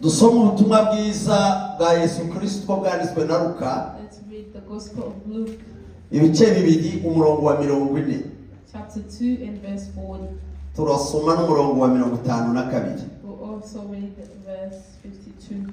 Dusoma ubutumwa bwiza bwa Yesu Kristo bwanditswe na Luka. Let's read the Gospel of Luke. Ibice bibiri umurongo wa 40. Chapter 2 and verse 40. Turasoma n'umurongo wa 52. We'll also read verse 52.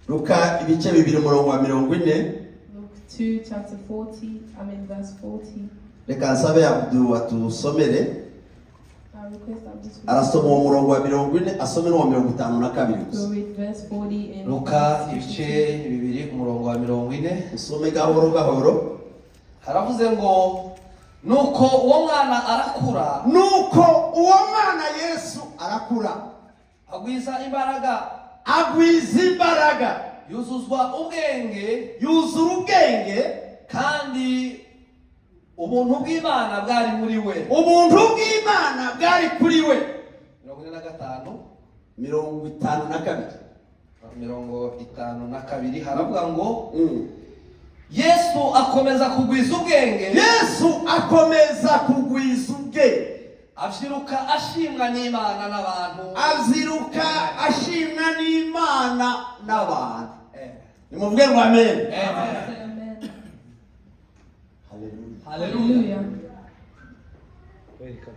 Luka ibice bibiri umurongo wa 40. Luke 2 chapter 40, verse 40. Reka nsabe Abdu atusomere. Arasoma umurongo wa 40 asome no wa 52 gusa. Luka ibice bibiri umurongo wa 40 usome gahoro gahoro. Haravuze ngo nuko uwo mwana arakura, nuko uwo mwana Yesu arakura, agwiza imbaraga, yuzuzwa ubwenge, kandi ubuntu bw'Imana bwari muri we. Ubuntu bw'Imana bwari kuri we. 52 haravuga ngo Yesu akomeza kugwiza ubwenge. Yesu akomeza kugwiza ubwenge. Avyiruka ashimwa n'Imana n'abantu. Aziruka ashimwa n'Imana n'abantu. Nimuvuge ngo amen. Amen. Hallelujah.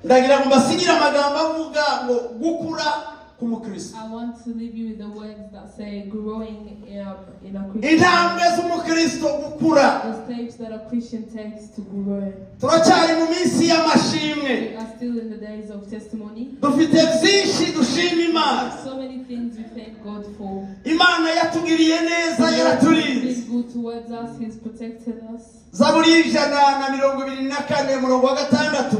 Ndagira ngo mbasinyire amagambo avuga ngo gukura k'umukristo. I want to leave you with the words that say growing in a Christian. Intambwe z'umukristo gukura. The steps that a Christian takes to grow. Turacyari mu minsi y'amashimwe. We are still in the days of testimony. Dufite byinshi dushima Imana. So many things we thank God for. Imana yatugiriye neza, yaraturinze. He's good towards us. He's protected us. Zaburi 124 umurongo wa 6.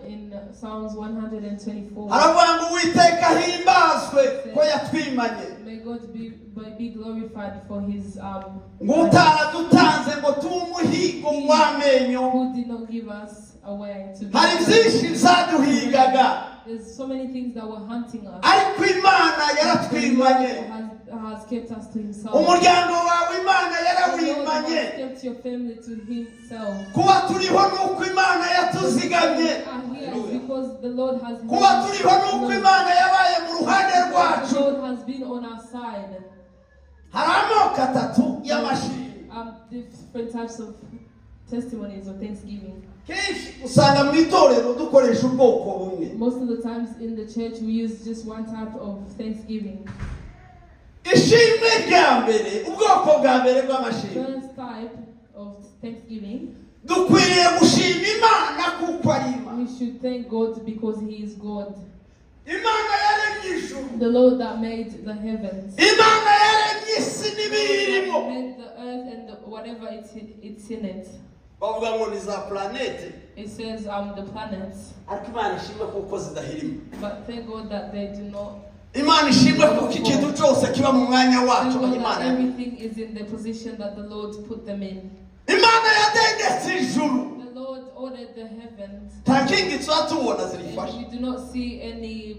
In Psalms 124. Haravuga ngo Uwiteka himbazwe ko yatwimanye. May God be glorified for his Ngutana dutanze ngo tumuhigo w'amenyo. who did not give us away to be. Hari byinshi zaduhigaga. There's so many things that were hunting us. Ariko Imana yaratwimanye. Has kept us to himself. Umuryango wawe Imana The Lord yarawimanye. has kept your family to himself. Kuba turiho nuko Imana yatuzigamye. And here is because the Lord has Kuba turiho nuko Imana yabaye mu ruhande the rwacu. Lord has been on our side. Hari amoko atatu y'amashimwe. Different types of testimonies of thanksgiving. Kenshi usanga mu itorero dukoresha ubwoko bumwe. Most of the times in the church we use just one type of thanksgiving. Ishimwe rya mbere, ubwoko bwa mbere bw'amashimwe. First type of thanksgiving. Dukwiriye gushima Imana kuko ari Imana. We should thank God because He is God. Imana yaremye ijuru. The Lord that made the heavens. Imana yaremye isi n'ibiyirimo. Made the earth and whatever it's in it. Bavuga ngo ni za planete. It says the planets. Ariko Imana ishimwe kuko zidahirima. But thank God that they do not. Imana ishimwe kuko ikintu cyose kiba mu mwanya wacu. Imana. Everything is in the position that the Lord put them in. Imana yadendetse ijuru. The Lord ordered the heavens. Nta kingi twatubona zirifasha. We do not see any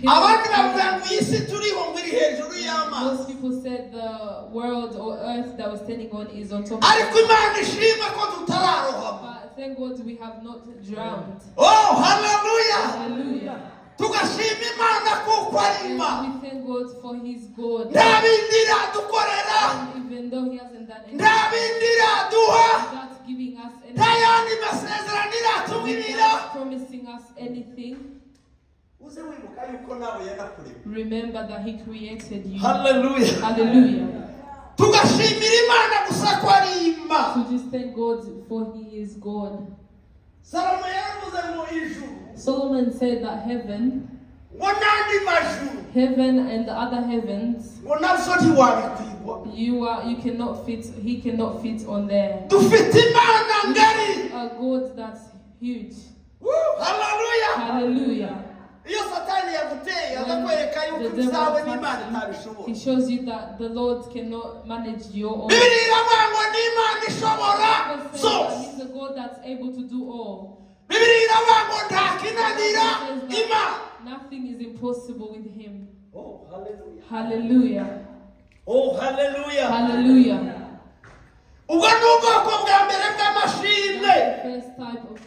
Abandi bavuga ngo isi turiho ngo iri hejuru y'amazi. Most people said the world or earth that we're standing on is on top of Ariko Imana ishimwe ko tutararohama. But thank God we have not drowned. Oh, hallelujah. Hallelujah. Tugashima Imana kuko ari Imana. We thank God for His God. Ndabindira dukorera. Even though He hasn't done anything. Ndabindira duha. Not giving us anything. Tayani masezerano tubirira. Not promising us anything. Remember that He created you. Hallelujah. Hallelujah. Tugashimira Imana gusa ko ari Imana. So just thank God for He is God. Solomon said that heaven and the other heavens, you cannot fit. He cannot fit on there. A God that's huge. Hallelujah. Hallelujah. He shows you that the Lord cannot manage your own. He's a God that's able to do all. Nothing is impossible with Him. Oh, hallelujah. Hallelujah. Oh, hallelujah. Hallelujah. Ubwo bwoko bwa mbere bw'amashimwe. First type of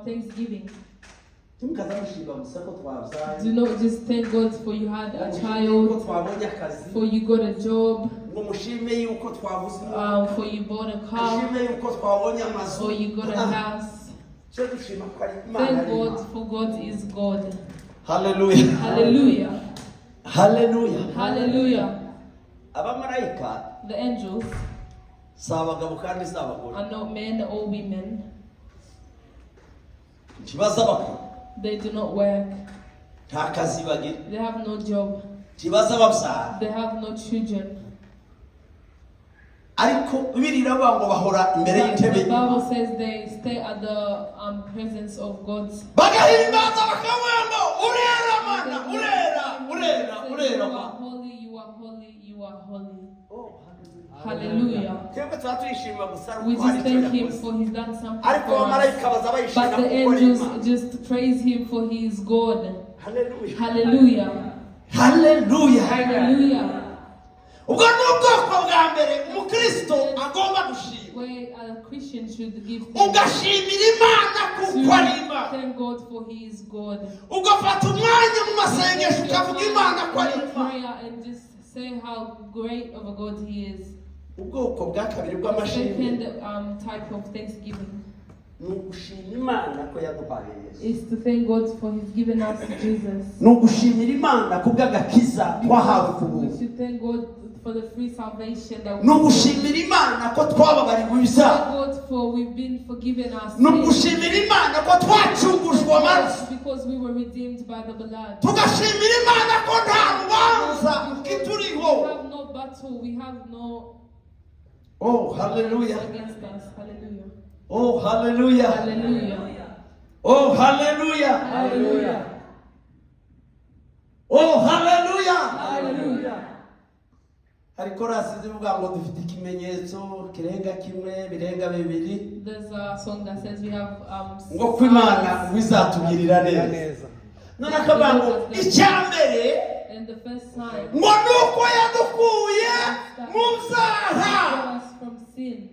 thanksgiving. Do not just thank God for you had a child, for you got a job, for you bought a car, for you got a house. Thank God for God is God. Hallelujah. Hallelujah. Hallelujah. Hallelujah. Abamarayika The angels si abagabo kandi si abagore. are not men or women. Ntibaza bakora. They do not work. Nta kazi bagira. They have no job. Ntibaza babyara. They have no children. Ariko birira ngo bahora imbere y'intebe. The Bible says they stay at the presence of God. Bagahimbaza bakamwembo urera mana urera. You are holy, you are holy, you are holy. Hallelujah. We just thank him for he's done something for us. But the angels just praise him for he is God. Hallelujah. Hallelujah. Hallelujah. Hallelujah. Ubwo n'ubwoko bwa mbere umukristo agomba gushima. Where a Christian should give Ugashimira Imana kuko ari Imana. Thank God for he is God. Ugafata umwanya mu masengesho ukavuga Imana ko ari Imana. And just say how great of a God he is. Ubwoko bwa kabiri bw'amashimwe. Second type of thanksgiving Nugushima Imana ko yaduhaye Yesu. is to thank God for his given us Jesus. Nugushimira Imana kubw'agakiza twahawe ku We buntu. should thank God for the free salvation that we Nugushimira Imana ko twababariwe ibyaha. thank God for we've been forgiven our sins. Nugushimira Imana ko twacungujwe amaraso. Because we were redeemed by the blood. Tugashimira Imana ko nta rubanza kituriho. We have no battle, we have no Oh, hallelujah. against us. Hallelujah. Oh, hallelujah. Hallelujah. Oh, hallelujah. Hallelujah. Oh, hallelujah. Hallelujah. Ariko rasize uvuga ngo dufite ikimenyetso kirenga kimwe birenga bibiri. There's a song that says we have Ngo kw'Imana bizatugirira neza. None akabango icyambere and the first time ngo nuko yadukuye mu byaha. us from sin.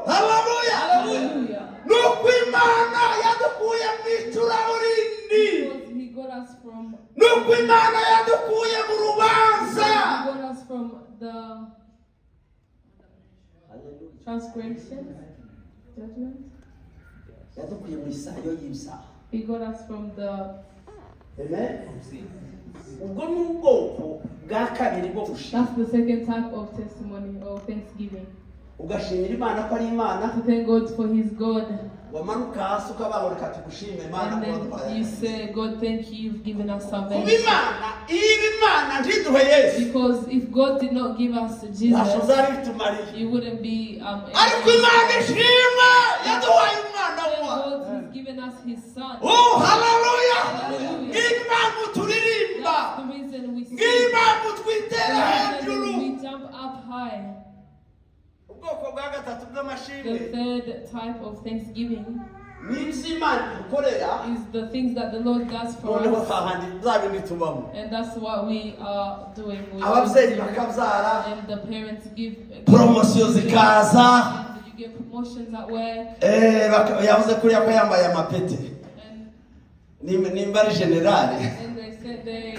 Hallelujah. Hallelujah. Nuko Imana yadukuye mu icuraburindi. Because he got us from Nuko Imana yadukuye mu rubanza. he got us from the transgression, judgment. Yadukuye mu isayo y'ibyaha. He got us from the Amen. Ubwo ni ubwoko bwa kabiri bwo gushima. that's the second type of testimony or thanksgiving. Ugashimira Imana ko ari Imana. To thank God for his God. Wamanuka hasi ukabaho reka tugushime Imana And ko then waduhaye. you say, God, thank you, you've given us Kuba salvation. Imana iyo Imana ntiduhe Yesu. Because if God did not give us Ntacyo Jesus, zari bitumariye. it wouldn't be Ariko Imana ishimwe yaduhaye umwana wayo. God has given us his son. Oh, hallelujah. Hallelujah. Ng'impamvu turirimba. That's the reason we sing. Ng'impamvu twitera That's the hejuru. reason we jump up high. Ubwoko bwa gatatu The bw'amashimwe third type of thanksgiving ni iby'Imana idukorera. is the things that the Lord does for Noneho us. hahandi bya bindi tubamo. And that's what we are doing. We Ababyeyi do. bakabyara. And the parents give Promosiyo zikaza. and you get promotions at work. Yavuze kuriya ko yambaye amapeti. And Nimba ari generale. And they said they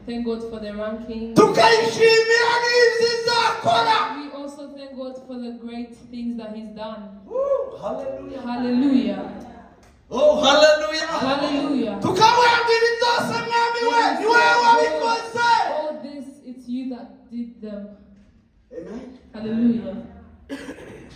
thank God for the ranking. Tukayishimira n'ibyo izakora. We also thank God for the great things that he's done. Hallelujah. Hallelujah. Oh, hallelujah. Hallelujah. Tukamwambira byose mwami we ni wowe wabikoze. All this, it's you that did them. Amen. Hallelujah.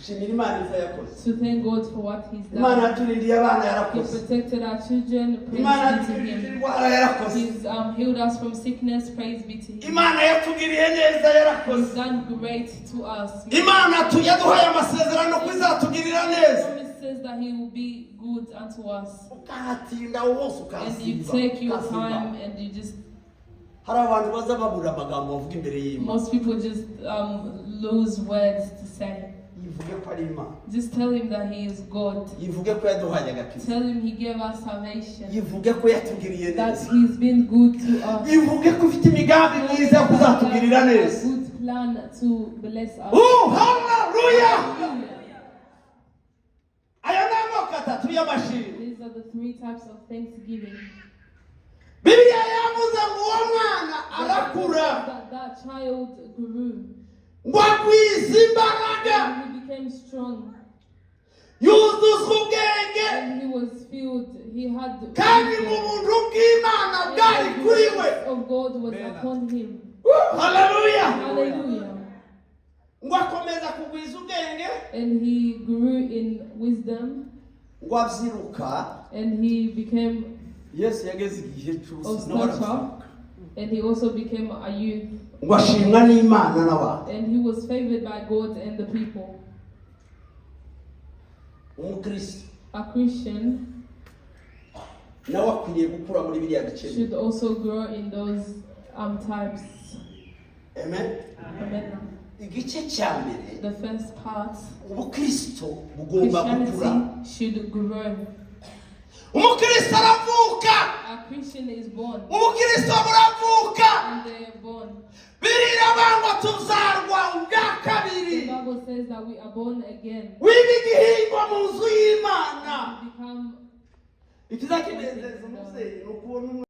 Shimira Imana ibyo yakoze. To thank God for what he's Imana done. yaturindiye abana He yarakoze. protected our children. Imana Praise be to yaturindiye him. indwara yarakoze. He's healed us from sickness. Praise be to him. Imana yatugiriye neza He's yarakoze. done great to us. Imana yaduhaye amasezerano ko izatugirira neza. Promises that he will be good unto us. Ukahatinda wose And you ukahasimba. take your time and you just Hari abantu baza babura amagambo bavuga imbere y'Imana. most people just lose words to say. Yivuge ko ari Imana. Just tell him that he is God. Yivuge ko yaduhaye agakiza. Tell him he gave us salvation. Yivuge ko yatugiriye That neza. he's been good to us. Yivuge ko ufite imigambi myiza yo kuzatugirira A neza. good plan to bless us. Oh, hallelujah. Aya ni amoko atatu y'amashimwe. These are the three types of thanksgiving. Bibiliya yavuze ngo uwo mwana arakura That child grew. ngo agwize imbaraga And he became strong. yuzuzwa ubwenge And he was filled. He had kandi mu buntu bw'Imana bwari the kuri we. grace of God was upon him. Haleluya. Hallelujah. ngo akomeza kugwiza ubwenge And he grew in wisdom. ngo abyiruka And he became yesu yageze igihe of cy'ubusa stature. And he also became a youth. ngo ashimwa n'Imana n'abantu. And he was favored by God and the people. Umukristo A Christian nawe akwiriye gukura muri biriya bice. should also grow in those types. Amen. Amen. Igice cya mbere The first part, ubukristo bugomba gukura. Christianity should grow. umukristo aravuka A Christian is born. umukristo buravuka And they are born. birira ngo tuzarwa ubwa The kabiri Bible says that we are born again. wiba igihingwa mu nzu y'Imana We become ikizakinezeza umubyeyi ni ukubona